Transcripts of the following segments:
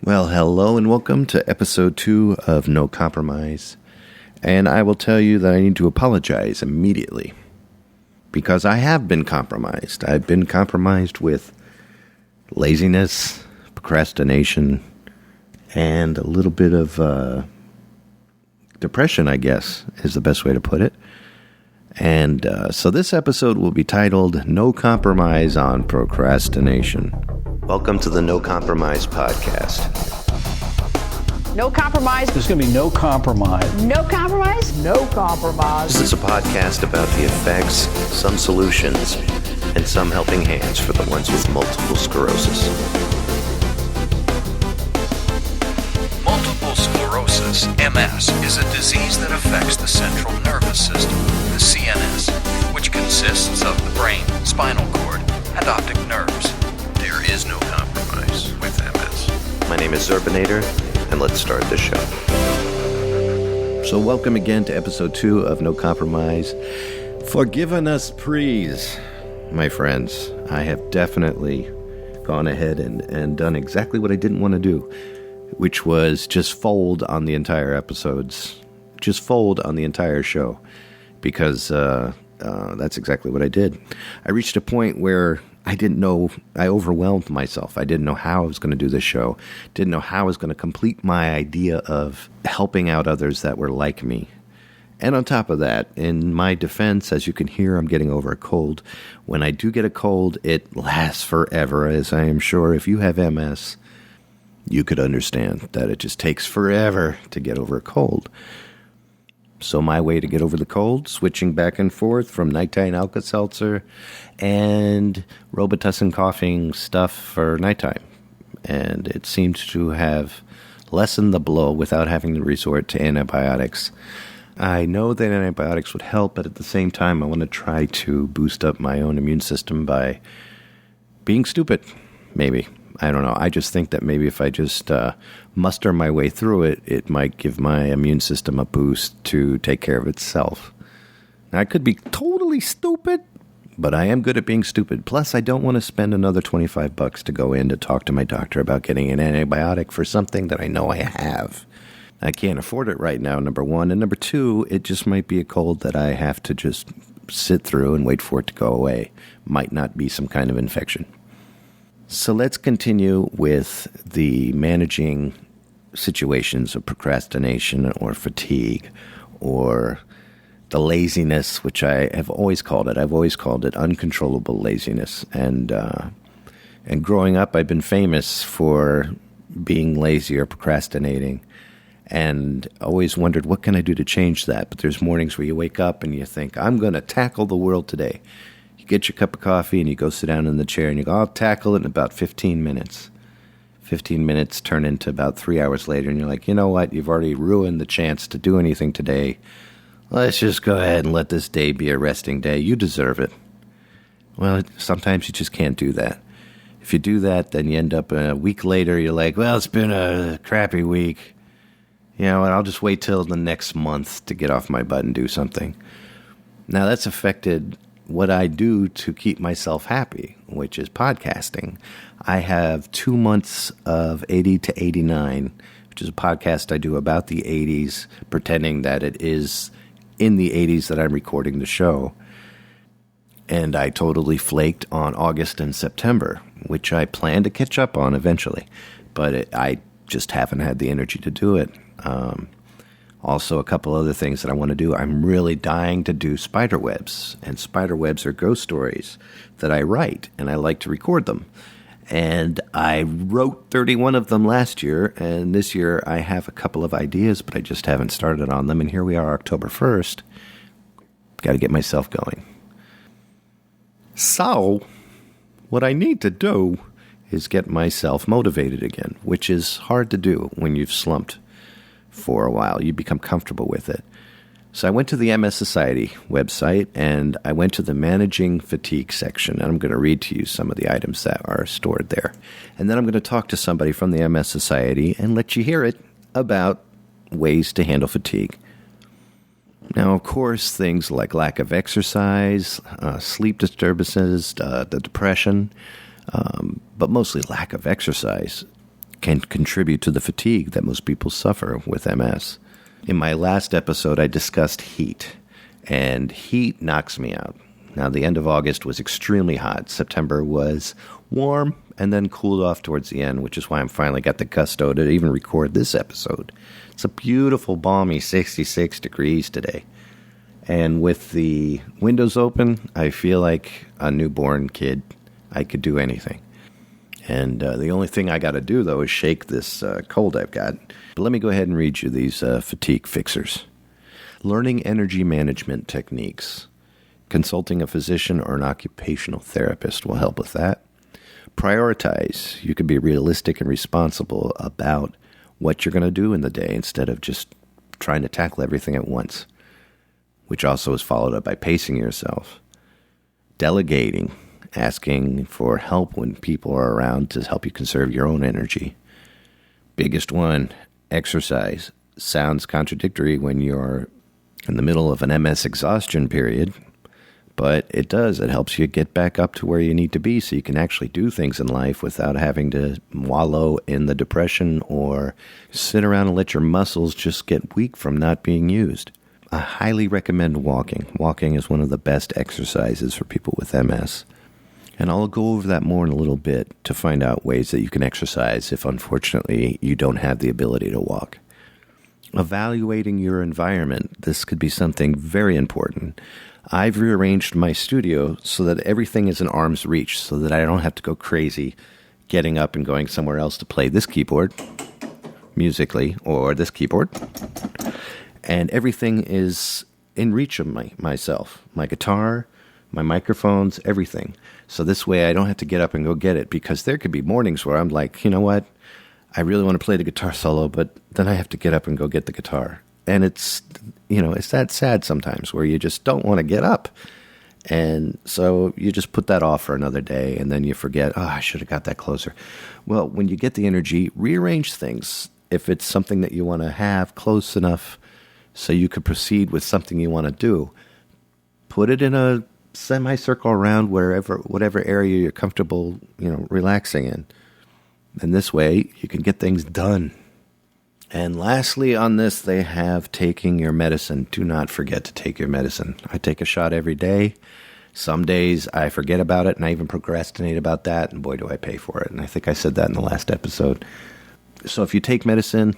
Well, hello and welcome to episode 2 of No Compromise. And I will tell you that I need to apologize immediately because I have been compromised. I've been compromised with laziness, procrastination, and a little bit of depression, I guess, is the best way to put it. And so this episode will be titled No Compromise on Procrastination. Welcome to the No Compromise podcast. No compromise. There's going to be no compromise. No compromise? No compromise. This is a podcast about the effects, some solutions, and some helping hands for the ones with multiple sclerosis. Multiple sclerosis, MS, is a disease that affects the central nervous system, the CNS, which consists of the brain, spinal cord, and optic nerves. There is no compromise with MS. My name is Zerbinator, and let's start the show. So welcome again to episode 2 of No Compromise. Forgiven us, please, my friends. I have definitely gone ahead and done exactly what I didn't want to do, which was just fold on the entire episodes. Just fold on the entire show, because that's exactly what I did. I reached a point where I didn't know, I overwhelmed myself. I didn't know how I was going to do this show. Didn't know how I was going to complete my idea of helping out others that were like me. And on top of that, in my defense, as you can hear, I'm getting over a cold. When I do get a cold, it lasts forever, as I am sure if you have MS, you could understand that it just takes forever to get over a cold. So my way to get over the cold, switching back and forth from nighttime Alka-Seltzer and Robitussin coughing stuff for nighttime. And it seems to have lessened the blow without having to resort to antibiotics. I know that antibiotics would help, but at the same time, I want to try to boost up my own immune system by being stupid, maybe. I don't know. I just think that maybe if I just muster my way through it, it might give my immune system a boost to take care of itself. Now, I could be totally stupid, but I am good at being stupid. Plus, I don't want to spend another $25 to go in to talk to my doctor about getting an antibiotic for something that I know I have. I can't afford it right now, number one. And number two, it just might be a cold that I have to just sit through and wait for it to go away. Might not be some kind of infection. So let's continue with the managing situations of procrastination or fatigue or the laziness, which I have always called it. I've always called it uncontrollable laziness. And growing up, I've been famous for being lazy or procrastinating, and always wondered, what can I do to change that? But there's mornings where you wake up and you think, I'm going to tackle the world today. You get your cup of coffee and you go sit down in the chair and you go, I'll tackle it in about 15 minutes. 15 minutes turn into about 3 hours later and you're like, you know what? You've already ruined the chance to do anything today. Let's just go ahead and let this day be a resting day. You deserve it. Well, sometimes you just can't do that. If you do that, then you end up a week later, you're like, well, it's been a crappy week. You know, and I'll just wait till the next month to get off my butt and do something. Now, that's affected what I do to keep myself happy, which is podcasting. I have 2 months of 80 to 89, which is a podcast I do about the 80s, pretending that it is in the 80s that I'm recording the show. And I totally flaked on August and September, which I plan to catch up on eventually. But I just haven't had the energy to do it. Also, a couple other things that I want to do. I'm really dying to do spider webs. And spider webs are ghost stories that I write, and I like to record them. And I wrote 31 of them last year, and this year I have a couple of ideas, but I just haven't started on them. And here we are, October 1st. Got to get myself going. So, what I need to do is get myself motivated again, which is hard to do when you've slumped for a while. You become comfortable with it. So I went to the MS Society website, and I went to the Managing Fatigue section, and I'm going to read to you some of the items that are stored there. And then I'm going to talk to somebody from the MS Society and let you hear it about ways to handle fatigue. Now, of course, things like lack of exercise, sleep disturbances, the depression, but mostly lack of exercise can contribute to the fatigue that most people suffer with MS. In my last episode, I discussed heat, and heat knocks me out. Now, the end of August was extremely hot. September was warm and then cooled off towards the end, which is why I'm finally got the gusto to even record this episode. It's a beautiful, balmy 66 degrees today. And with the windows open, I feel like a newborn kid. I could do anything. And the only thing I got to do, though, is shake this cold I've got. But let me go ahead and read you these fatigue fixers. Learning energy management techniques. Consulting a physician or an occupational therapist will help with that. Prioritize. You can be realistic and responsible about what you're going to do in the day instead of just trying to tackle everything at once, which also is followed up by pacing yourself. Delegating. Asking for help when people are around to help you conserve your own energy. Biggest one, exercise. Sounds contradictory when you're in the middle of an MS exhaustion period, but it does. It helps you get back up to where you need to be so you can actually do things in life without having to wallow in the depression or sit around and let your muscles just get weak from not being used. I highly recommend walking. Walking is one of the best exercises for people with MS. And I'll go over that more in a little bit to find out ways that you can exercise if, unfortunately, you don't have the ability to walk. Evaluating your environment. This could be something very important. I've rearranged my studio so that everything is in arm's reach so that I don't have to go crazy getting up and going somewhere else to play this keyboard musically or this keyboard. And everything is in reach of myself. My guitar, my microphones, everything. So this way I don't have to get up and go get it, because there could be mornings where I'm like, you know what? I really want to play the guitar solo, but then I have to get up and go get the guitar. And it's that sad sometimes where you just don't want to get up. And so you just put that off for another day, and then you forget, I should have got that closer. Well, when you get the energy, rearrange things. If it's something that you want to have close enough so you could proceed with something you want to do, put it in a semicircle around whatever area you're comfortable, relaxing in. And this way you can get things done. And lastly on this, they have taking your medicine. Do not forget to take your medicine. I take a shot every day. Some days I forget about it and I even procrastinate about that, and boy, do I pay for it. And I think I said that in the last episode. So if you take medicine,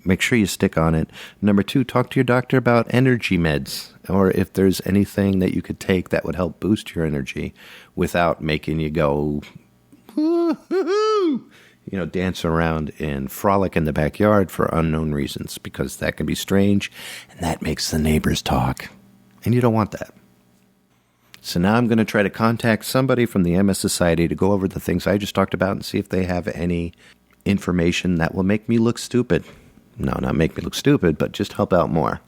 make sure you stick on it. Number 2, talk to your doctor about energy meds, or if there's anything that you could take that would help boost your energy without making you go, dance around and frolic in the backyard for unknown reasons, because that can be strange and that makes the neighbors talk. And you don't want that. So now I'm going to try to contact somebody from the MS Society to go over the things I just talked about and see if they have any information that will make me look stupid. No, not make me look stupid, but just help out more.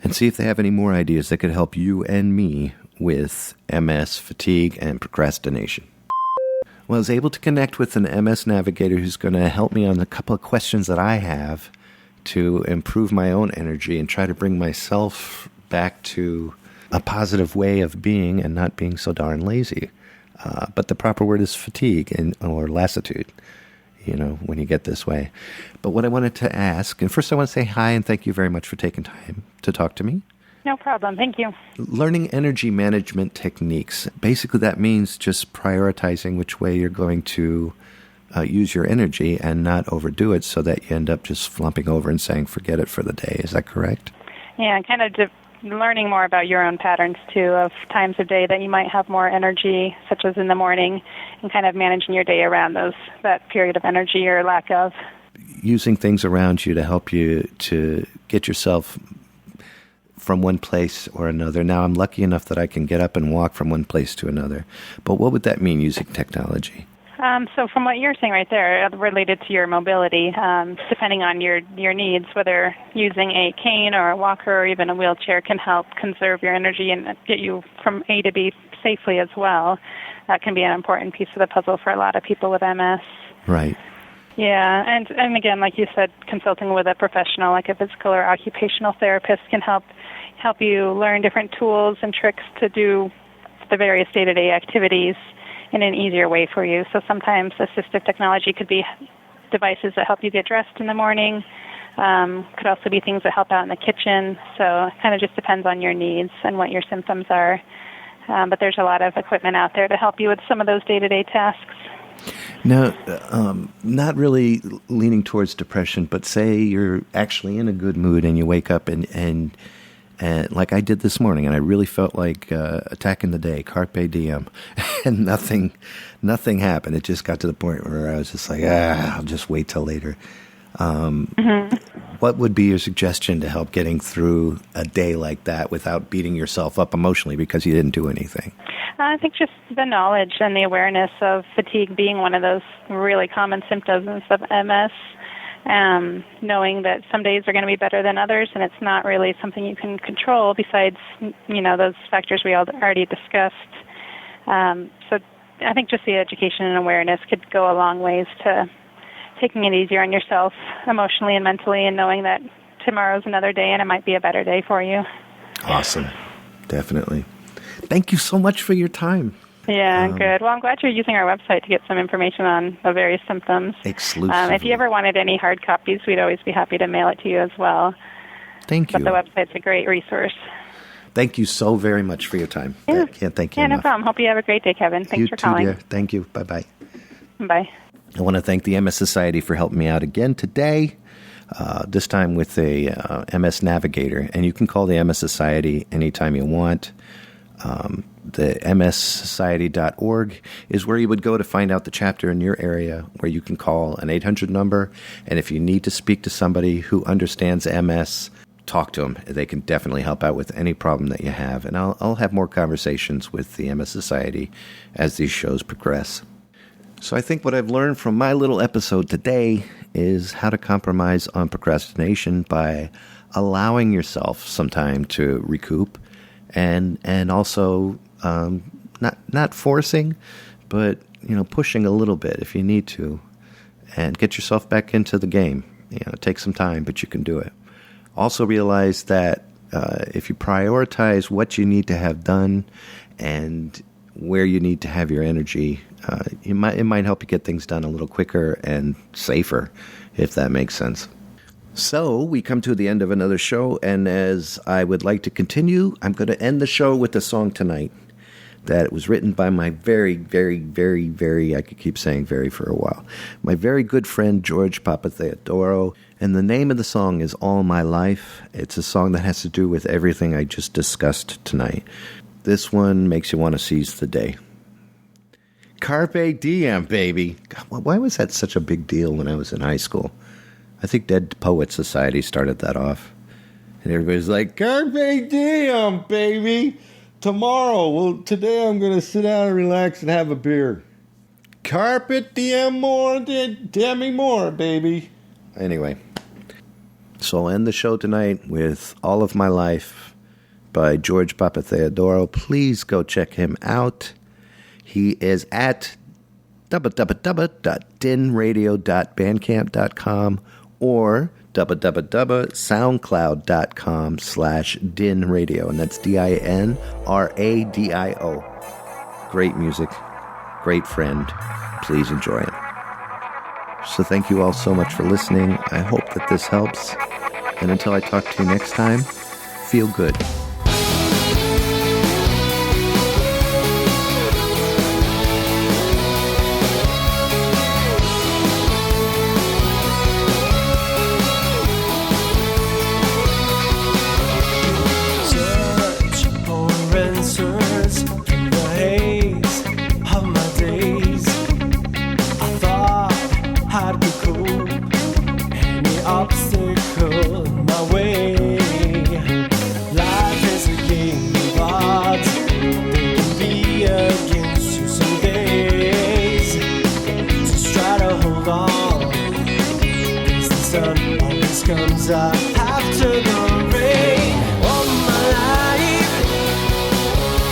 And see if they have any more ideas that could help you and me with MS, fatigue, and procrastination. Well, I was able to connect with an MS navigator who's going to help me on a couple of questions that I have to improve my own energy and try to bring myself back to a positive way of being and not being so darn lazy. But the proper word is fatigue or lassitude, when you get this way. But what I wanted to ask, and first I want to say hi and thank you very much for taking time to talk to me. No problem. Thank you. Learning energy management techniques. Basically, that means just prioritizing which way you're going to use your energy and not overdo it so that you end up just flumping over and saying, forget it for the day. Is that correct? Yeah, kind of learning more about your own patterns, too, of times of day that you might have more energy, such as in the morning, and kind of managing your day around that period of energy or lack of. Using things around you to help you to get yourself from one place or another. Now, I'm lucky enough that I can get up and walk from one place to another. But what would that mean, using technology? So from what you're saying right there, related to your mobility, depending on your needs, whether using a cane or a walker or even a wheelchair can help conserve your energy and get you from A to B safely as well. That can be an important piece of the puzzle for a lot of people with MS. Right. Yeah, and again, like you said, consulting with a professional, like a physical or occupational therapist, can help you learn different tools and tricks to do the various day-to-day activities in an easier way for you. So sometimes assistive technology could be devices that help you get dressed in the morning. Could also be things that help out in the kitchen. So it kind of just depends on your needs and what your symptoms are. But there's a lot of equipment out there to help you with some of those day-to-day tasks. Now, not really leaning towards depression, but say you're actually in a good mood and you wake up and like I did this morning, and I really felt like attacking the day, carpe diem, and nothing happened. It just got to the point where I was just like, I'll just wait till later. What would be your suggestion to help getting through a day like that without beating yourself up emotionally because you didn't do anything? I think just the knowledge and the awareness of fatigue being one of those really common symptoms of MS. Knowing that some days are going to be better than others, and it's not really something you can control besides, those factors we already discussed. So I think just the education and awareness could go a long ways to taking it easier on yourself emotionally and mentally, and knowing that tomorrow's another day and it might be a better day for you. Awesome. Definitely. Thank you so much for your time. Yeah, good. Well, I'm glad you're using our website to get some information on the various symptoms. Exclusively. If you ever wanted any hard copies, we'd always be happy to mail it to you as well. Thank you. But the website's a great resource. Thank you so very much for your time. Yeah. I can't thank you Yeah, enough. no problem. Hope you have a great day, Kevin. Thanks You for too, calling. dear. Thank you. Bye-bye. Bye. I want to thank the MS Society for helping me out again today, this time with a MS Navigator. And you can call the MS Society anytime you want. The mssociety.org is where you would go to find out the chapter in your area where you can call an 800 number. And if you need to speak to somebody who understands MS, talk to them. They can definitely help out with any problem that you have. And I'll have more conversations with the MS Society as these shows progress. So I think what I've learned from my little episode today is how to compromise on procrastination by allowing yourself some time to recoup and also not forcing, but pushing a little bit if you need to, and get yourself back into the game. Take some time, but you can do it. Also realize that if you prioritize what you need to have done and where you need to have your energy, it might help you get things done a little quicker and safer, if that makes sense. So we come to the end of another show, and as I would like to continue, I'm going to end the show with a song tonight that was written by my very, very, very, very, I could keep saying very for a while, my very good friend George Papatheodoro, and the name of the song is All My Life. It's a song that has to do with everything I just discussed tonight. This one makes you want to seize the day. Carpe diem, baby. God, why was that such a big deal when I was in high school? I think Dead Poets Society started that off. And everybody's like, Carpe diem, baby. Today I'm going to sit down and relax and have a beer. Carpe diem more, demi more, baby. Anyway, so I'll end the show tonight with All of My Life by George Papatheodoro. Please go check him out. He is at www.dinradio.bandcamp.com or www.soundcloud.com/dinradio, and that's DINRADIO. Great music, great friend. Please enjoy it. So thank you all so much for listening. I hope that this helps. And until I talk to you next time, feel good. Obstacle in my way. Life is a game of odds. They can be against you some days. Just try to hold on, 'cause the sun always comes up after the rain. All my life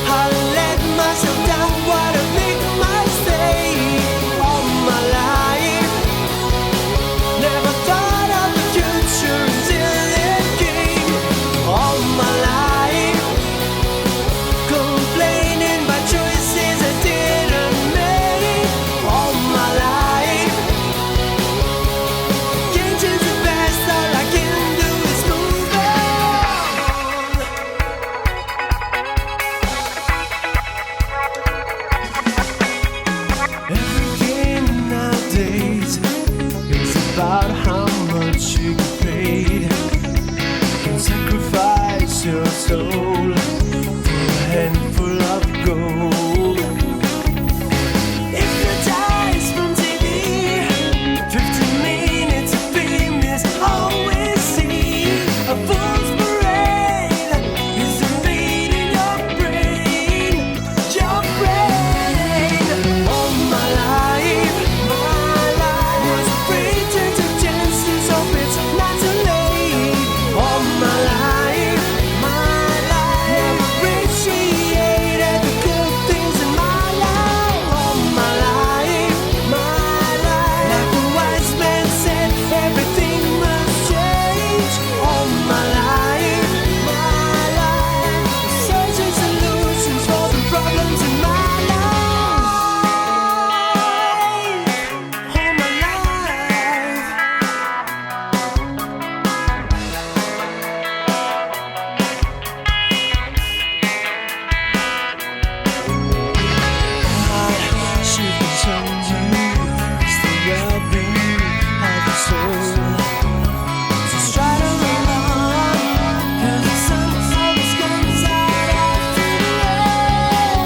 I let myself down, what a big mistake. All my life never thought all my life, complaining about choices I didn't make. All my life, about how much you get paid. And sacrifice your soul for a handful of gold. If your dies from TV, 15 minutes of fame is all we see. A fool's parade is invading your brain. Your brain. All my life was afraid to take chances. Hope it's not too late. All my life never appreciated the good things in my life. All my life, like a wise man said, everything must change. All my life, searching solutions for the problems in my life. All my life. I should be telling you, it's the well-being of your soul. Just try to run on, 'cause the sun always comes out after the rain.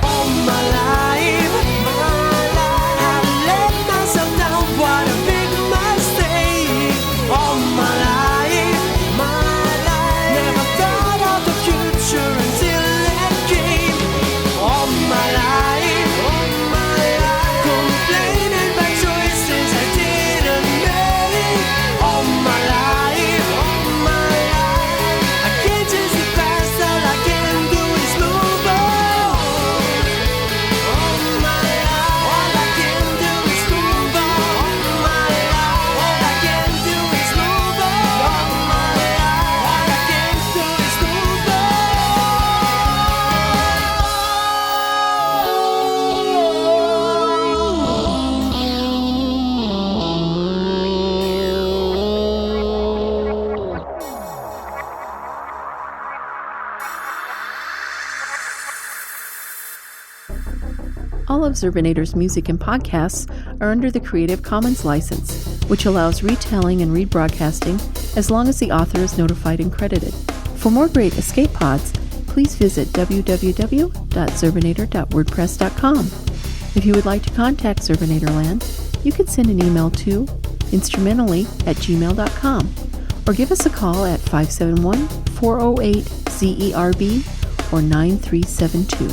All my life, I've let myself down, what a big mistake. All my life, never thought of the future until it came. All my life, complaining about choices I didn't make. All my life, I can't change the past, all I can do is move on. All I can do is move on. All I can do is move on. All I can do is move on. All of Zerbinator's music and podcasts are under the Creative Commons license, which allows retelling and rebroadcasting as long as the author is notified and credited. For more great escape pods, please visit www.zerbinator.wordpress.com. If you would like to contact Zerbinatorland, you can send an email to instrumentally@gmail.com or give us a call at 571-408-ZERB or 9372.